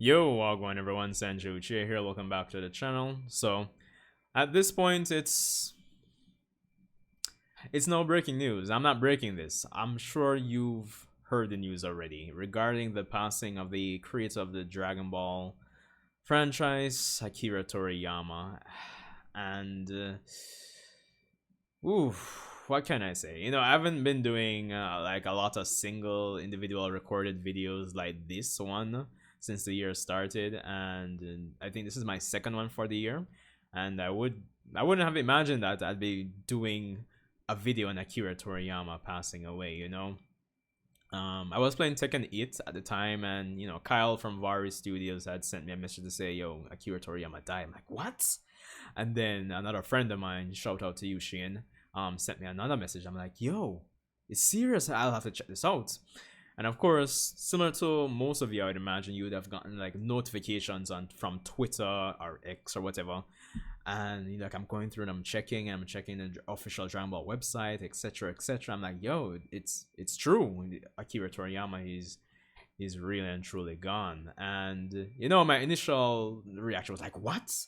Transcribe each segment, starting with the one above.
Yo, Wagwan everyone, Sanju Uchiha here, welcome back to the channel. So, at this point, it's no breaking news. I'm not breaking this. I'm sure you've heard the news already regarding the passing of the creator of the Dragon Ball franchise, Akira Toriyama. And, what can I say? I haven't been doing like a lot of single individual recorded videos like this one since the year started, and I think this is my second one for the year. And I wouldn't have imagined that I'd be doing a video on Akira Toriyama passing away. I was playing Tekken 8 at the time, and Kyle from Vari Studios had sent me a message to say, "Yo, Akira Toriyama died." I'm like, "What?" And then another friend of mine, shout out to you, Shane, sent me another message. I'm like, "Yo, it's serious. I'll have to check this out." And of course, similar to most of you, I would imagine you would have gotten like notifications from Twitter or X or whatever. And like I'm going through and I'm checking the official Dragon Ball website, etc., etc. I'm like, yo, it's true. Akira Toriyama is really and truly gone. And my initial reaction was like, what?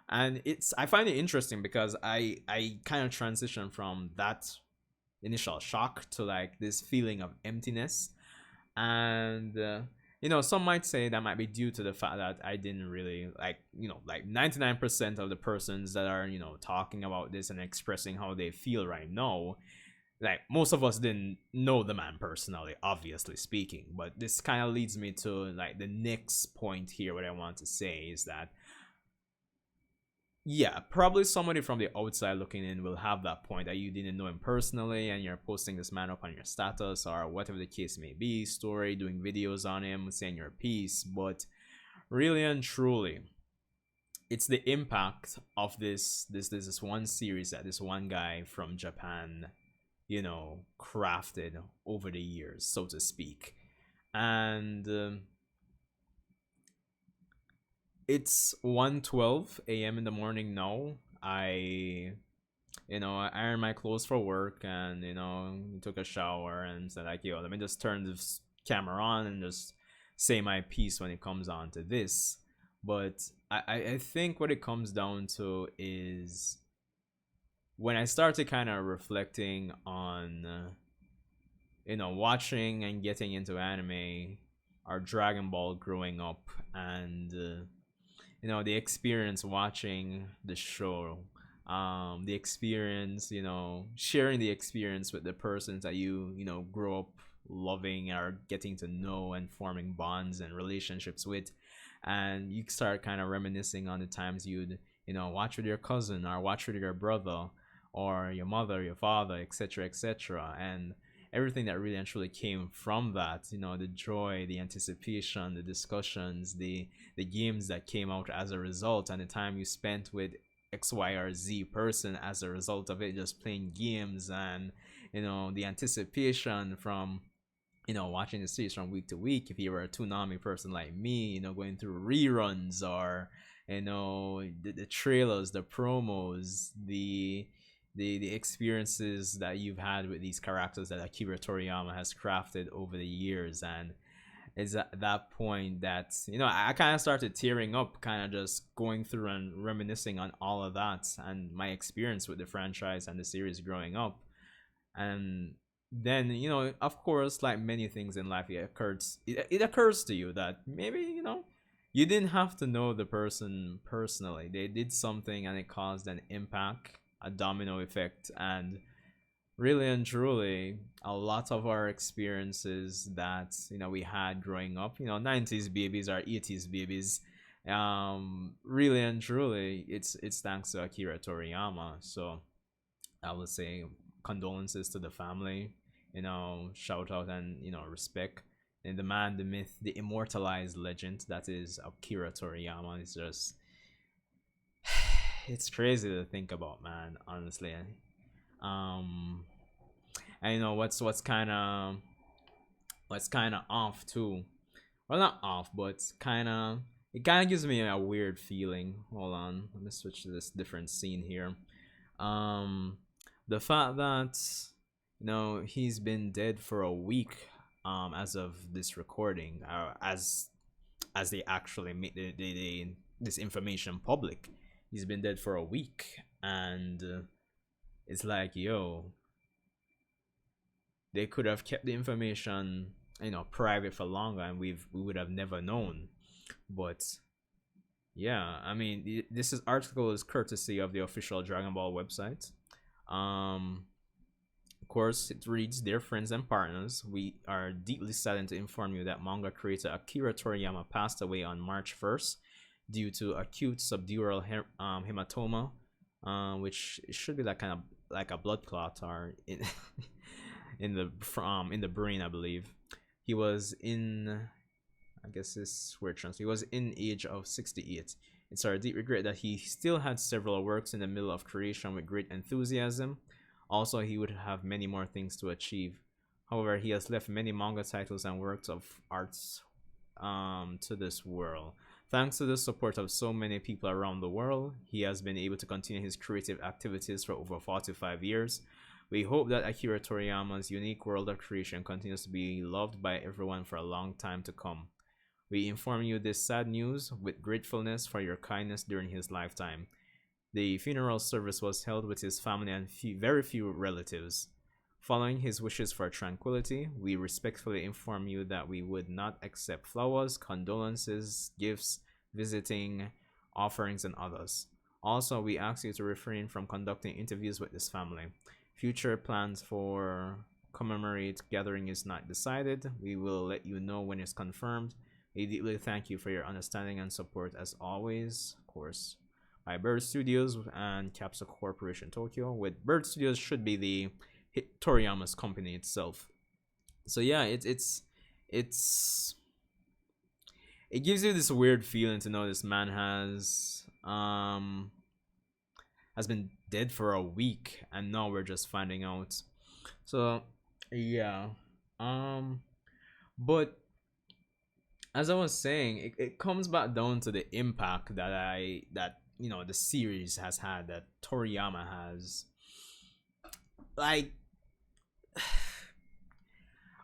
And I find it interesting because I kind of transitioned from that initial shock to like this feeling of emptiness. And some might say that might be due to the fact that I didn't really like 99% of the persons that are talking about this and expressing how they feel right now, like most of us didn't know the man personally, obviously speaking. But this kind of leads me to like the next point here. What I want to say is that, yeah, probably somebody from the outside looking in will have that point that you didn't know him personally and you're posting this man up on your status or whatever the case may be, story, doing videos on him, saying your piece. But really and truly, it's the impact of this one series that this one guy from Japan crafted over the years, so to speak. And it's 1:12 a.m. in the morning now. I ironed my clothes for work and took a shower and said like, yo, let me just turn this camera on and just say my piece when it comes on to this. But I think what it comes down to is when I started kind of reflecting on watching and getting into anime or Dragon Ball growing up, and the experience watching the show, the experience, sharing the experience with the persons that you grow up loving or getting to know and forming bonds and relationships with. And you start kind of reminiscing on the times you'd watch with your cousin or watch with your brother or your mother, your father, etc., etc. And everything that really and truly came from that, the joy, the anticipation, the discussions, the games that came out as a result, and the time you spent with X, Y, or Z person as a result of it, just playing games. And the anticipation from watching the series from week to week, if you were a Toonami person like me, going through reruns or the trailers, the promos, the experiences that you've had with these characters that Akira Toriyama has crafted over the years. And it's at that point that I kind of started tearing up, kind of just going through and reminiscing on all of that and my experience with the franchise and the series growing up. And then of course, like many things in life, it occurs to you that maybe you didn't have to know the person personally. They did something and it caused an impact, a domino effect. And really and truly, a lot of our experiences that we had growing up, 90s babies or 80s babies, really and truly, it's thanks to Akira Toriyama. So I would say condolences to the family, shout out and respect. And the man, the myth, the immortalized legend that is Akira Toriyama is just it's crazy to think about, man, honestly. um and what's kind of off too, well, not off, but it kind of gives me a weird feeling. Hold on, let me switch to this different scene here. um the fact that he's been dead for a week, as of this recording, as as they actually made this information public. He's been dead for a week, and it's like, yo, they could have kept the information, private for longer, and we would have never known. But yeah, I mean, this article is courtesy of the official Dragon Ball website. Of course, it reads, "Dear friends and partners, we are deeply saddened to inform you that manga creator Akira Toriyama passed away on March 1st due to acute subdural hematoma, which should be like kind of like a blood clot or in the brain, I believe. He was in, I guess this word trans. He was in age of 68. It's our deep regret that he still had several works in the middle of creation with great enthusiasm. Also, he would have many more things to achieve. However, he has left many manga titles and works of arts to this world. Thanks to the support of so many people around the world, he has been able to continue his creative activities for over 45 years. We hope that Akira Toriyama's unique world of creation continues to be loved by everyone for a long time to come. We inform you this sad news with gratefulness for your kindness during his lifetime. The funeral service was held with his family and very few relatives. Following his wishes for tranquility, we respectfully inform you that we would not accept flowers, condolences, gifts, visiting, offerings, and others. Also, we ask you to refrain from conducting interviews with this family. Future plans for commemorate gathering is not decided. We will let you know when it's confirmed. We deeply thank you for your understanding and support as always. Of course, by Bird Studios and Capsule Corporation Tokyo. With Bird Studios should be the Toriyama's company itself. So yeah, it gives you this weird feeling to know this man has been dead for a week, and now we're just finding out. So yeah, but as I was saying, it comes back down to the impact that the series has had, that Toriyama has, like,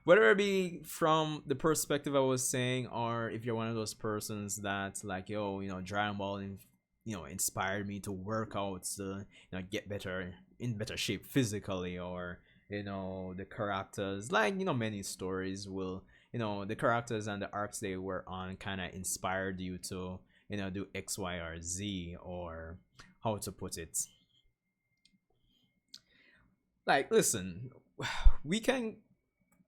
whether it be from the perspective I was saying, or if you're one of those persons that like, yo, Dragon Ball inspired me to work out to get in better shape physically, or the characters, like, many stories will, the characters and the arcs they were on kind of inspired you to do X, Y, or Z, or how to put it. Like, listen, we can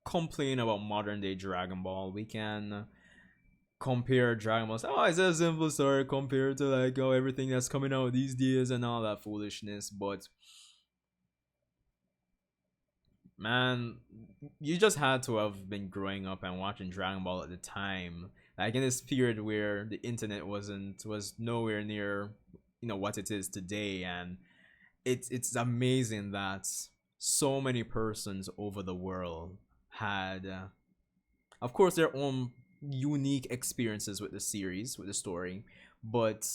complain about modern day Dragon Ball. We can compare Dragon Ball. Oh, it's a simple story compared to like everything that's coming out these days and all that foolishness. But man, you just had to have been growing up and watching Dragon Ball at the time, like in this period where the internet was nowhere near what it is today. And it's amazing that so many persons over the world had of course their own unique experiences with the series, with the story, but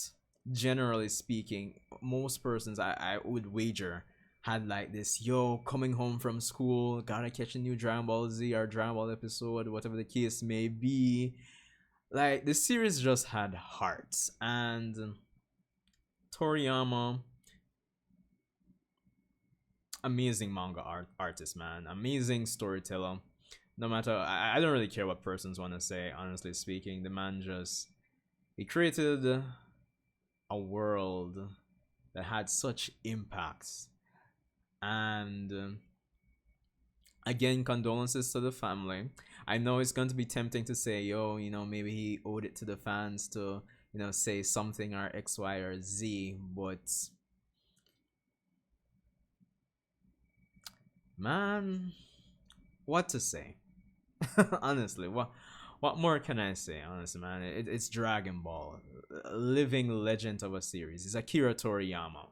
generally speaking, most persons, I would wager, had like this, yo, coming home from school, gotta catch a new Dragon Ball Z or Dragon Ball episode, whatever the case may be. Like, the series just had hearts. And Toriyama, amazing manga artist, man, amazing storyteller. No matter, I don't really care what persons want to say, honestly speaking. The man just, he created a world that had such impacts. And again, condolences to the family. I know it's going to be tempting to say, yo, maybe he owed it to the fans to say something, or X, Y, or Z, but man, what to say? Honestly, what more can I say? Honestly, man, it's Dragon Ball, a living legend of a series. It's Akira Toriyama.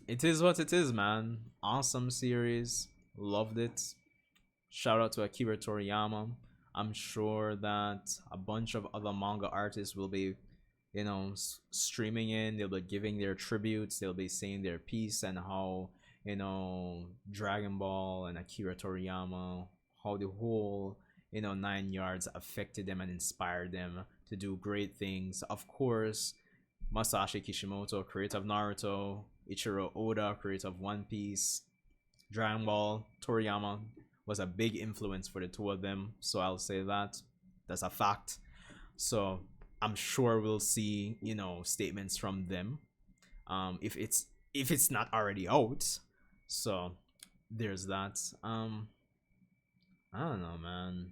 It is what it is, man. Awesome series, loved it. Shout out to Akira Toriyama. I'm sure that a bunch of other manga artists will be streaming in. They'll be giving their tributes, they'll be saying their piece, and how Dragon Ball and Akira Toriyama, how the whole 9 yards affected them and inspired them to do great things. Of course, Masashi Kishimoto, creator of Naruto, Ichiro Oda, creator of One Piece, Dragon Ball, Toriyama was a big influence for the two of them. So I'll say that. That's a fact. So I'm sure we'll see, statements from them. If it's not already out. So there's that. I don't know, man.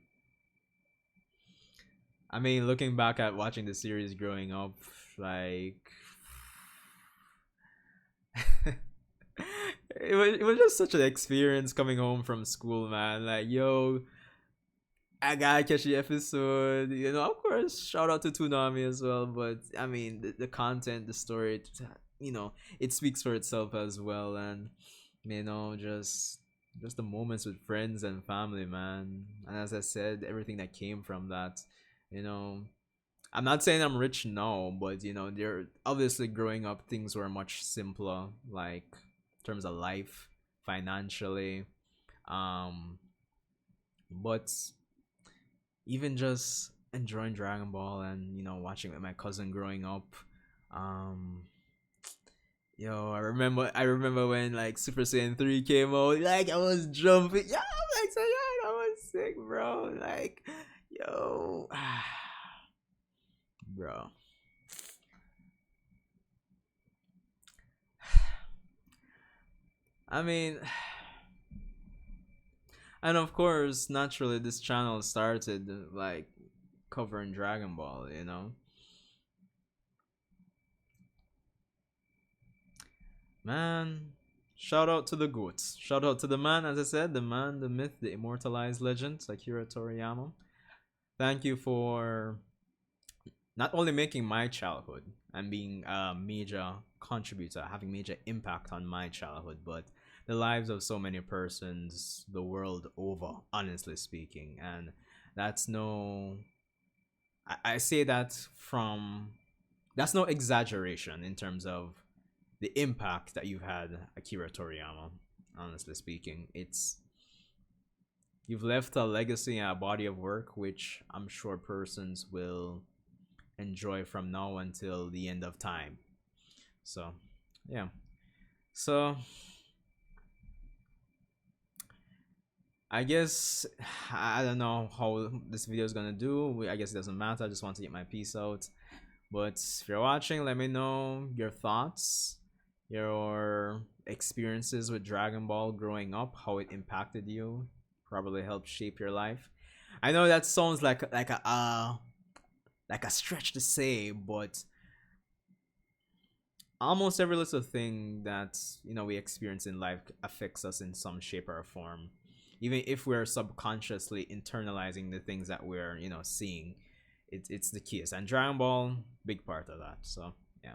I mean, looking back at watching the series growing up, like it was just such an experience coming home from school, man. Like, yo, I gotta catch the episode. Of course, shout out to Toonami as well. But I mean, the content, the story, it speaks for itself as well. And just the moments with friends and family, man. And as I said, everything that came from that, you know. I'm not saying I'm rich now, but they're obviously growing up. Things were much simpler, like in terms of life, financially. Um, but even just enjoying Dragon Ball and watching with my cousin growing up. Um, Yo, I remember when like Super Saiyan 3 came out, like I was jumping. Yeah, I'm like, so yeah, I was sick, bro. Like, yo, bro. I mean, and of course, naturally, this channel started like covering Dragon Ball. Man, shout out to the goats. Shout out to the man, as I said, the man, the myth, the immortalized legend, Akira Toriyama. Thank you for not only making my childhood and being a major contributor, having major impact on my childhood, but the lives of so many persons the world over, honestly speaking. And that's no, I say that from, that's no exaggeration in terms of the impact that you've had, Akira Toriyama. Honestly speaking, you've left a legacy and a body of work which I'm sure persons will enjoy from now until the end of time. So, yeah. So, I guess I don't know how this video is gonna do. I guess it doesn't matter. I just want to get my piece out. But if you're watching, let me know your thoughts, your experiences with Dragon Ball growing up, how it impacted you, probably helped shape your life. I know that sounds like a stretch to say, but almost every little thing that we experience in life affects us in some shape or form, even if we're subconsciously internalizing the things that we're seeing. It's the case, and Dragon Ball, big part of that. So yeah.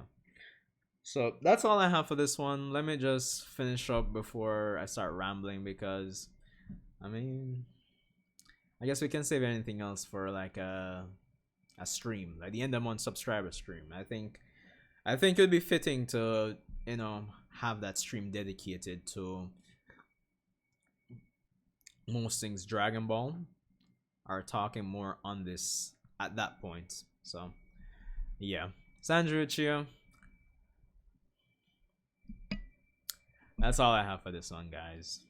So that's all I have for this one. Let me just finish up before I start rambling, because I mean, I guess we can save anything else for like a stream, like the end of month subscriber stream. I think it would be fitting to have that stream dedicated to most things Dragon Ball, are talking more on this at that point. So yeah, Sandra Chia, that's all I have for this one, guys.